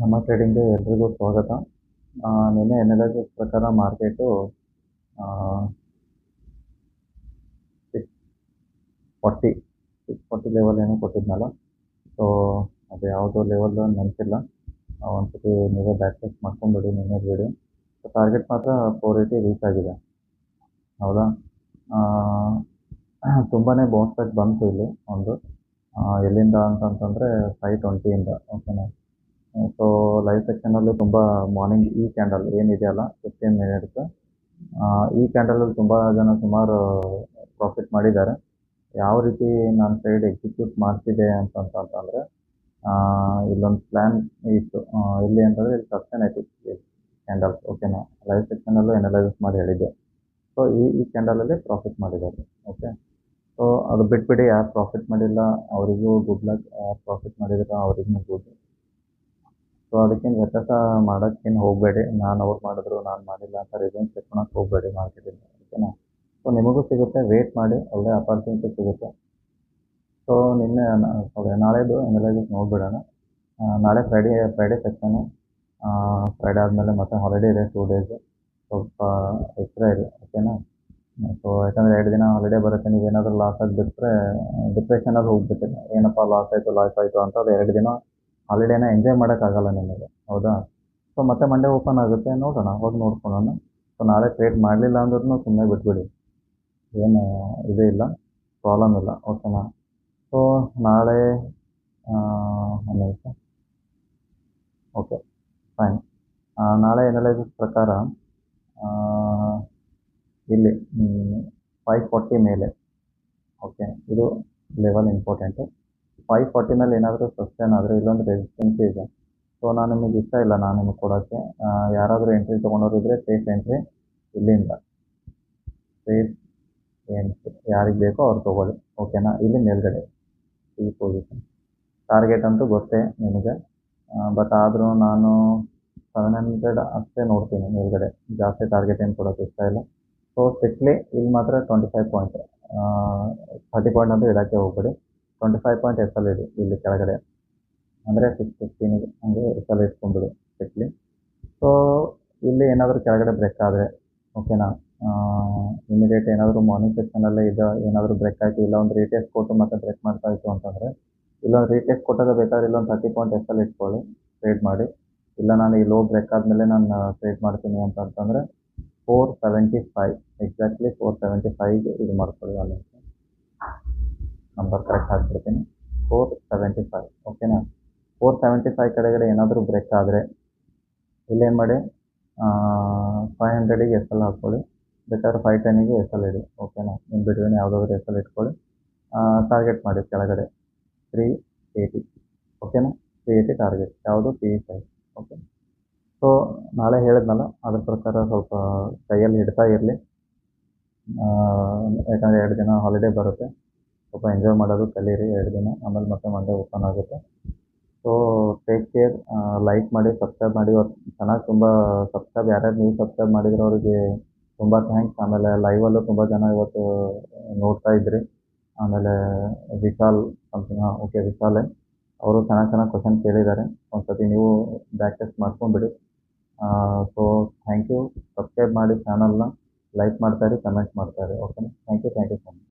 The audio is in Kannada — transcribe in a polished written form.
ನಮ್ಮ ಟ್ರೇಡಿಂಗ್ಗೆ ಎಲ್ರಿಗೂ ಸ್ವಾಗತ. ನಿನ್ನೆ ಎನಾಲಿಸಿಸ್ ಪ್ರಕಾರ ಮಾರ್ಕೆಟು 640 640 ಲೆವೆಲ್ ಏನೋ ಕೊಟ್ಟಿದ್ನಲ್ಲ. ಸೊ ಅದು ಯಾವುದೋ ಲೆವೆಲ್ ನೆನಪಿಲ್ಲ. ಒಂದ್ಸತಿ ನೀವೇ ಬ್ಯಾಕ್ ಟೆಸ್ಟ್ ಮಾಡ್ಕೊಂಬಿಡಿ ನಿನ್ನೆ ವಿಡಿಯೋ. ಸೊ ಟಾರ್ಗೆಟ್ ಮಾತ್ರ 480 ರೀಚ್ ಆಗಿದೆ, ಹೌದಾ. ತುಂಬಾ ಬೌನ್ಸ್ ಬ್ಯಾಕ್ ಬಂತು ಇಲ್ಲಿ ಒಂದು ಎಲ್ಲಿಂದ ಅಂತಂತಂದರೆ 520ಇಂದ, ಓಕೆನಾ. ಸೊ ಲೈವ್ ಸೆಕ್ಷನಲ್ಲಿ ತುಂಬ ಮಾರ್ನಿಂಗ್ ಈ ಕ್ಯಾಂಡಲ್ ಏನಿದೆಯಲ್ಲ 15 ಮಿನಿಟ್ಸ್, ಈ ಕ್ಯಾಂಡಲಲ್ಲಿ ತುಂಬ ಜನ ಸುಮಾರು ಪ್ರಾಫಿಟ್ ಮಾಡಿದ್ದಾರೆ. ಯಾವ ರೀತಿ ನಾನು ಟ್ರೇಡ್ ಎಕ್ಸಿಕ್ಯೂಟ್ ಮಾಡ್ತಿದ್ದೆ ಅಂತಂತಂದರೆ, ಇಲ್ಲೊಂದು ಪ್ಲ್ಯಾನ್ ಇತ್ತು. ಎಲ್ಲಿ ಅಂತಂದರೆ ಇಲ್ಲಿ ಸಸ್ಟೈನ್ ಐತಿ ಕ್ಯಾಂಡಲ್, ಓಕೆನಾ. ಲೈವ್ ಸೆಕ್ಷನಲ್ಲೂ ಎನಲೈಸಿಸ್ ಮಾಡಿ ಹೇಳಿದ್ದೆ. ಸೊ ಈ ಕ್ಯಾಂಡಲಲ್ಲಿ ಪ್ರಾಫಿಟ್ ಮಾಡಿದ್ದಾರೆ, ಓಕೆ. ಸೊ ಅದು ಬಿಟ್ಬಿಡಿ, ಯಾರು ಪ್ರಾಫಿಟ್ ಮಾಡಿಲ್ಲ ಅವರಿಗೂ ಗುಡ್ ಲಕ್, ಯಾರು ಪ್ರಾಫಿಟ್ ಮಾಡಿದ್ರೆ ಅವ್ರಿಗೂ ಗುಡ್. ಸೊ ಅದಕ್ಕೇನು ವ್ಯತ್ಯಾಸ ಮಾಡೋಕ್ಕೇನು ಹೋಗಬೇಡಿ. ನಾನು ಅವ್ರು ಮಾಡಿದ್ರು ನಾನು ಮಾಡಿಲ್ಲ ಅಂತ ರಿಸೆನ್ಸ್ ತೆಕ್ಕೊಳಕ್ಕೆ ಹೋಗಬೇಡಿ ಮಾರ್ಕೆಟಿಂದ, ಓಕೆನಾ. ಸೊ ನಿಮಗೂ ಸಿಗುತ್ತೆ, ವೇಟ್ ಮಾಡಿ, ಒಳ್ಳೆ ಅಪಾರ್ಚುನಿಟಿ ಸಿಗುತ್ತೆ. ಸೊ ನಿನ್ನೆ ನಾಳೆದು ಎನಲೈಸಿಸ್ ನೋಡ್ಬಿಡೋಣ. ನಾಳೆ ಫ್ರೈಡೇ ಸೆಕ್ಷನು. ಫ್ರೈಡೇ ಆದಮೇಲೆ ಮತ್ತೆ ಹಾಲಿಡೇ ಇದೆ 2 ಡೇಸ್, ಸ್ವಲ್ಪ ಎಚ್ಚರ ಇದೆ, ಓಕೆನಾ. ಸೊ ಯಾಕಂದರೆ 2 ದಿನ ಹಾಲಿಡೇ ಬರುತ್ತೆ, ನೀವೇನಾದರೂ ಲಾಸ್ ಆಗಿಬಿಟ್ರೆ ಡಿಪ್ರೆಷನಲ್ಲಿ ಹೋಗ್ಬಿಡ್ತೀರ. ಏನಪ್ಪ ಲಾಸ್ ಆಯಿತು ಅಂತ. ಅದು 2 ದಿನ ಹಾಲಿಡೇನ ಎಂಜಾಯ್ ಮಾಡೋಕ್ಕಾಗಲ್ಲ ನಿಮಗೆ, ಹೌದಾ. ಸೊ ಮತ್ತೆ ಮಂಡೇ ಓಪನ್ ಆಗುತ್ತೆ, ನೋಡೋಣ, ಅವಾಗ ನೋಡ್ಕೊಳ್ಳೋಣ. ಸೊ ನಾಳೆ ಟ್ರೇಡ್ ಮಾಡಲಿಲ್ಲ ಅಂದ್ರೂ ಸುಮ್ಮನೆ ಬಿಟ್ಬಿಡಿ, ಏನು ಇದು ಇಲ್ಲ, ಪ್ರಾಬ್ಲಮ್ ಇಲ್ಲ, ಓಕೆನಾ. ಸೊ ನಾಳೆ ಒಂದು ನಿಮಿಷ, ಓಕೆ ಫೈನ್. ನಾಳೆ ಎನಲೈಸಿಸ್ ಪ್ರಕಾರ ಇಲ್ಲಿ 540 ಮೇಲೆ, ಓಕೆ, ಇದು ಲೆವೆಲ್ ಇಂಪಾರ್ಟೆಂಟು. 540 ಮೇಲೆ ಏನಾದರೂ ಸಸ್ಟೈನ್ ಆದರೆ ಇಲ್ಲೊಂದು ರೆಸಿಸ್ಟೆನ್ಸಿ ಇದೆ. ಸೊ ನಾನು ನಿಮಗೆ ಇಷ್ಟ ಇಲ್ಲ ನಾನು ನಿಮಗೆ ಕೊಡೋಕ್ಕೆ. ಯಾರಾದರೂ ಎಂಟ್ರಿ ತೊಗೊಂಡವ್ರು ಇದ್ದರೆ ಸೇಫ್ ಎಂಟ್ರಿ ಇಲ್ಲಿಂದ, ಸೇಫ್ ಎಂಟ್ರಿ ಯಾರಿಗೆ ಬೇಕೋ ಅವ್ರು ತೊಗೊಳ್ಳಿ, ಓಕೆನಾ. ಇಲ್ಲಿ ಮೇಲ್ಗಡೆ ಈ ಪೊಸಿಷನ್ ಟಾರ್ಗೆಟ್ ಅಂತೂ ಗೊತ್ತೇ ನಿಮಗೆ, ಬಟ್ ಆದರೂ ನಾನು 700 ಅಷ್ಟೇ ನೋಡ್ತೀನಿ ಮೇಲ್ಗಡೆ, ಜಾಸ್ತಿ ಟಾರ್ಗೆಟ್ ಏನು ಕೊಡೋಕ್ಕೆ ಇಷ್ಟ ಇಲ್ಲ. ಸೊ ಸ್ಟ್ರಿಕ್ಟ್ಲಿ ಇಲ್ಲಿ ಮಾತ್ರ 25 ಪಾಯಿಂಟ್, 30 ಪಾಯಿಂಟ್ ಅಂತೂ ಇಡೋಕ್ಕೆ ಹೋಗ್ಬೇಡಿ. 25 ಪಾಯಿಂಟ್ ಎಸ್ ಎಲ್ ಇಡಿ ಇಲ್ಲಿ ಕೆಳಗಡೆ, ಅಂದರೆ 615ಗೆ ಹಂಗೆ ಎಸ್ ಎಲ್ ಇಟ್ಕೊಂಡ್ಬಿಡಿ ಸ್ಟ್ರಿಕ್ಟ್ಲಿ. ಸೊ ಇಲ್ಲಿ ಏನಾದರೂ ಕೆಳಗಡೆ ಬ್ರೇಕ್ ಆದರೆ, ಓಕೆನಾ, ಇಮಿಡಿಯೇಟ್ ಏನಾದರೂ ಮಾರ್ನಿಂಗ್ ಸೆಕ್ಷನಲ್ಲೇ ಏನಾದರೂ ಬ್ರೇಕ್ ಆಯಿತು, ಇಲ್ಲ ಒಂದು ರೀಟೆಸ್ಟ್ ಕೊಟ್ಟು ಮತ್ತೆ ಬ್ರೇಕ್ ಮಾಡ್ತಾ ಇತ್ತು ಅಂತಂದರೆ, ಇಲ್ಲೊಂದು ರೀಟೆಸ್ಟ್ ಕೊಟ್ಟಾಗ ಬೇಕಾದ್ರೆ ಇಲ್ಲೊಂದು 30 ಪಾಯಿಂಟ್ ಎಸ್ ಎಲ್ ಇಟ್ಕೊಳ್ಳಿ, ಟ್ರೇಡ್ ಮಾಡಿ. ಇಲ್ಲ ನಾನು ಈ ಲೋ ಬ್ರೇಕ್ ಆದಮೇಲೆ ನಾನು ಟ್ರೇಡ್ ಮಾಡ್ತೀನಿ ಅಂತಂತಂದರೆ 475, ಎಕ್ಸಾಕ್ಟ್ಲಿ 475ಗೆ ಇದು ಮಾಡ್ಕೊಳ್ಳಿ. ಅಲ್ಲಿ ನಂಬರ್ ಕರೆಕ್ಟ್ ಹಾಕ್ಬಿಡ್ತೀನಿ, 475, ಓಕೆನಾ. 475 ಕೆಳಗಡೆ ಏನಾದರೂ ಬ್ರೇಕ್ ಆದರೆ ಇಲ್ಲೇನು ಮಾಡಿ, 500ಗೆ ಎಸ್ ಎಲ್ ಹಾಕ್ಕೊಳ್ಳಿ, ಬೇಕಾದ್ರೆ 510ಗೆ ಎಸ್ ಎಲ್ ಇಡಿ, ಓಕೆನಾ. ಇನ್ ಬಿಟ್ವೀನ್ ಯಾವುದಾದ್ರೂ ಎಸ್ ಎಲ್ ಇಟ್ಕೊಳ್ಳಿ. ಟಾರ್ಗೆಟ್ ಮಾಡಿ ಕೆಳಗಡೆ 380, ಓಕೆನಾ. 380 ಟಾರ್ಗೆಟ್, ಯಾವುದು PE5, ಓಕೆ. ಸೊ ನಾಳೆ ಹೇಳಿದ್ನಲ್ಲ ಅದ್ರ ಪ್ರಕಾರ ಸ್ವಲ್ಪ ಕೈಯಲ್ಲಿ ಹಿಡ್ತಾ ಇರಲಿ, ಯಾಕಂದರೆ 2 ದಿನ ಹಾಲಿಡೇ ಬರುತ್ತೆ, ಸ್ವಲ್ಪ ಎಂಜಾಯ್ ಮಾಡೋದು ಕಲೀರಿ 2 ದಿನ, ಆಮೇಲೆ ಮತ್ತೆ ಮಂಡೇ ಓಪನ್ ಆಗುತ್ತೆ. ಸೊ ಟೇಕ್ ಕೇರ್, ಲೈಕ್ ಮಾಡಿ, ಸಬ್ಸ್ಕ್ರೈಬ್ ಮಾಡಿ. ಇವತ್ತು ಚೆನ್ನಾಗಿ ತುಂಬ ಸಬ್ಸ್ಕ್ರೈಬ್, ಯಾರ್ಯಾರು ನೀವು ಸಬ್ಸ್ಕ್ರೈಬ್ ಮಾಡಿದ್ರೆ ಅವರಿಗೆ ತುಂಬ ಥ್ಯಾಂಕ್ಸ್. ಆಮೇಲೆ ಲೈವಲ್ಲೂ ತುಂಬ ಜನ ಇವತ್ತು ನೋಡ್ತಾ ಇದ್ರಿ. ಆಮೇಲೆ ವಿಶಾಲ್ ಸಮಥಿಂಗ್, ಓಕೆ ವಿಶಾಲೇ, ಅವರು ಚೆನ್ನಾಗಿ ಕ್ವಶನ್ ಕೇಳಿದ್ದಾರೆ. ಒಂದು ಸತಿ ನೀವು ಬ್ಯಾಕ್ ಟೆಸ್ಟ್ ಮಾಡ್ಕೊಂಬಿಡಿ. So thank you. ಸಬ್ಸ್ಕ್ರೈಬ್ ಮಾಡಿ ಚಾನಲ್ನ, ಲೈಕ್ ಮಾಡ್ತಾಯಿರಿ, ಕಮೆಂಟ್ ಮಾಡ್ತಾಯಿರಿ, ಓಕೆನಾ. Thank you so much.